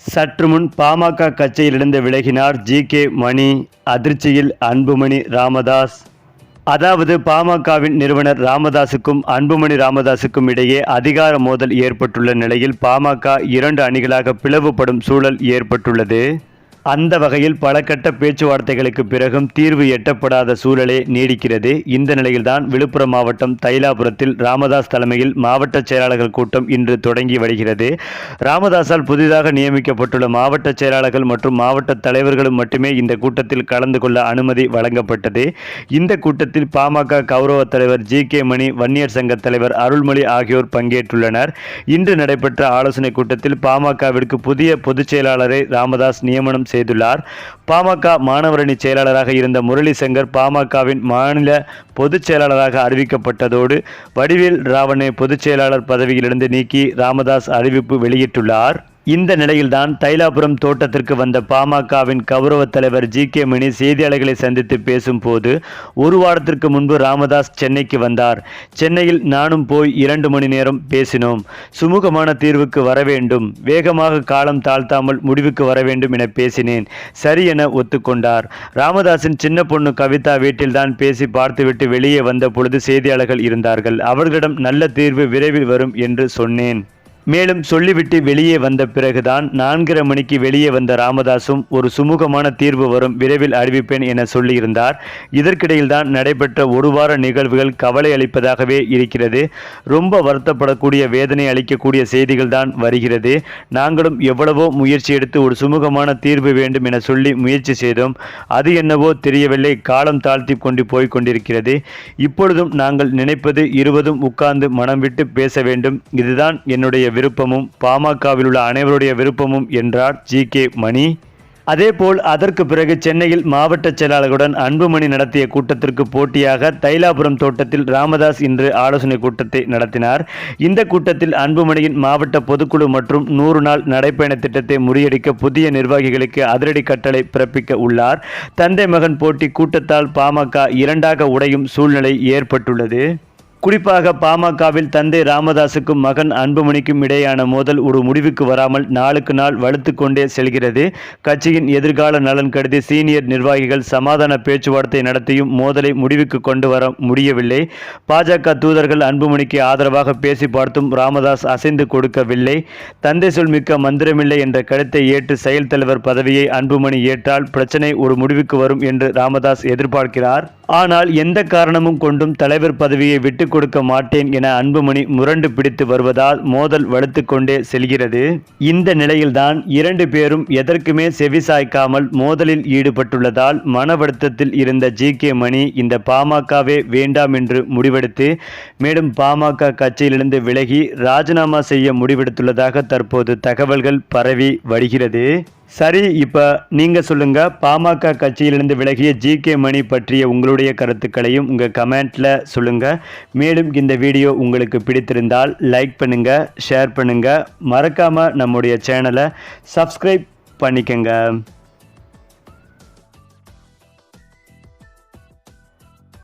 சற்று முன் பாமக கட்சியிலிருந்து விலகினார் ஜி.கே. மணி. அதிர்ச்சியில் அன்புமணி ராமதாஸ். அதாவது பாமகவின் நிறுவனர் ராமதாசுக்கும் அன்புமணி ராமதாசுக்கும் இடையே அதிகார மோதல் ஏற்பட்டுள்ள நிலையில் பாமக 2 அணிகளாக பிளவுபடும் சூழல் ஏற்பட்டுள்ளது. அந்த வகையில் பல கட்ட பேச்சுவார்த்தைகளுக்கு பிறகும் தீர்வு எட்டப்படாத சூழலே நீடிக்கிறது. இந்த நிலையில்தான் விழுப்புரம் மாவட்டம் தைலாபுரத்தில் ராமதாஸ் தலைமையில் மாவட்ட செயலாளர்கள் கூட்டம் இன்று தொடங்கி வருகிறது. ராமதாஸால் புதிதாக நியமிக்கப்பட்டுள்ள மாவட்ட செயலாளர்கள் மற்றும் மாவட்ட தலைவர்களும் மட்டுமே இந்த கூட்டத்தில் கலந்து கொள்ள அனுமதி வழங்கப்பட்டது. இந்த கூட்டத்தில் பாமக கௌரவ தலைவர் ஜி.கே. மணி, வன்னியர் சங்க தலைவர் அருள்மொழி ஆகியோர் பங்கேற்றுள்ளனர். இன்று நடைபெற்ற ஆலோசனை கூட்டத்தில் பாமகவிற்கு புதிய பொதுச் செயலாளரை ராமதாஸ் நியமனம் செய்துள்ளார். பாமக மாணவரணி செயலாளராக இருந்த முரளி சங்கர் பாமகவின் மாநில பொதுச் செயலாளராக அறிவிக்கப்பட்டதோடு வடிவேல் ராவனை பொதுச் செயலாளர் பதவியிலிருந்து நீக்கி ராமதாஸ் அறிவிப்பு வெளியிட்டுள்ளார். இந்த நிலையில்தான் தைலாபுரம் தோட்டத்திற்கு வந்த பாமகவின் கௌரவ தலைவர் ஜி.கே. மணி செய்தியாளர்களை சந்தித்து பேசும்போது, 1 வாரத்திற்கு முன்பு ராமதாஸ் சென்னைக்கு வந்தார். சென்னையில் நானும் போய் 2 மணி நேரம் பேசினோம். சுமூகமான தீர்வுக்கு வர வேண்டும், வேகமாக காலம் தாழ்த்தாமல் முடிவுக்கு வர வேண்டும் என பேசினேன். சரி என ஒத்துக்கொண்டார். ராமதாஸின் சின்ன பொண்ணு கவிதா வீட்டில்தான் பேசி பார்த்துவிட்டு வெளியே வந்த பொழுது செய்தியாளர்கள் இருந்தார்கள். அவர்களிடம் நல்ல தீர்வு விரைவில் வரும் என்று சொன்னேன். மேலும் சொல்லிவிட்டு வெளியே வந்த பிறகுதான் 4:30 மணிக்கு வெளியே வந்த ராமதாசும் ஒரு சுமூகமான தீர்வு வரும், விரைவில் அறிவிப்பேன் என சொல்லியிருந்தார். இதற்கிடையில்தான் நடைபெற்ற 1 வார நிகழ்வுகள் கவலை அளிப்பதாகவே இருக்கிறது. ரொம்ப வருத்தப்படக்கூடிய, வேதனை அளிக்கக்கூடிய செய்திகள் தான் வருகிறது. நாங்களும் எவ்வளவோ முயற்சி எடுத்து ஒரு சுமூகமான தீர்வு வேண்டும் என சொல்லி முயற்சி செய்தோம். அது என்னவோ தெரியவில்லை, காலம் தாழ்த்தி கொண்டு போய் கொண்டிருக்கிறது. இப்பொழுதும் நாங்கள் நினைப்பது இருவரும் உட்கார்ந்து மனம் விட்டு பேச வேண்டும். இதுதான் என்னுடைய விருப்பமும் பாமகவில் உள்ள அனைவருடைய விருப்பமும் என்றார் ஜி.கே. மணி. அதேபோல் அதற்கு பிறகு சென்னையில் மாவட்ட செயலாளர்களுடன் அன்புமணி நடத்திய கூட்டத்திற்கு போட்டியாக தைலாபுரம் தோட்டத்தில் ராமதாஸ் இன்று ஆலோசனை கூட்டத்தை நடத்தினார். இந்த கூட்டத்தில் அன்புமணியின் மாவட்ட பொதுக்குழு மற்றும் 100 நாள் நடைப்பயண திட்டத்தை முறியடிக்க புதிய நிர்வாகிகளுக்கு அதிரடி கட்டளை பிறப்பிக்க உள்ளார். தந்தை மகன் போட்டி கூட்டத்தால் பாமக 2ஆக உடையும் சூழ்நிலை ஏற்பட்டுள்ளது. குறிப்பாக பாமகவில் தந்தை ராமதாசுக்கும் மகன் அன்புமணிக்கும் இடையேயான மோதல் ஒரு முடிவுக்கு வராமல் நாளுக்கு நாள் வலுத்து கொண்டே செல்கிறது. கட்சியின் எதிர்கால நலன் கருதி சீனியர் நிர்வாகிகள் சமாதான பேச்சுவார்த்தை நடத்தியும் மோதலை முடிவுக்கு கொண்டு வர முடியவில்லை. பாஜக தூதர்கள் அன்புமணிக்கு ஆதரவாக பேசி பார்த்தும் ராமதாஸ் அசைந்து கொடுக்கவில்லை. தந்தை சொல் மிக்க மந்திரமில்லை என்ற கருத்தை ஏற்று செயல் தலைவர் பதவியை அன்புமணி ஏற்றால் பிரச்சனை ஒரு முடிவுக்கு வரும் என்று ராமதாஸ் எதிர்பார்க்கிறார். ஆனால் எந்த காரணமும் கொண்டும் தலைவர் பதவியை விட்டு கொடுக்க மாட்டேன் என அன்புமணி முரண்டு பிடித்து வருவதால் மோதல் வலுத்து கொண்டே செல்கிறது. இந்த நிலையில்தான் 2 பேரும் எதற்குமே செவிசாய்க்காமல் மோதலில் ஈடுபட்டுள்ளதால் மன வருத்தத்தில் இருந்த ஜி.கே. மணி இந்த பாமகவே வேண்டாம் என்று முடிவெடுத்து மேலும் பாமக கட்சியிலிருந்து விலகி ராஜினாமா செய்ய முடிவெடுத்துள்ளதாக தற்போது தகவல்கள் பரவி வருகிறது. சரி, இப்போ நீங்கள் சொல்லுங்கள், பாமக கட்சியிலிருந்து விலகிய ஜி.கே. மணி பற்றிய உங்களுடைய கருத்துக்களையும் உங்கள் கமெண்ட்டில் சொல்லுங்கள். மேலும் இந்த வீடியோ உங்களுக்கு பிடித்திருந்தால் லைக் பண்ணுங்கள், ஷேர் பண்ணுங்கள், மறக்காமல் நம்முடைய சேனலை சப்ஸ்கிரைப் பண்ணிக்கங்க.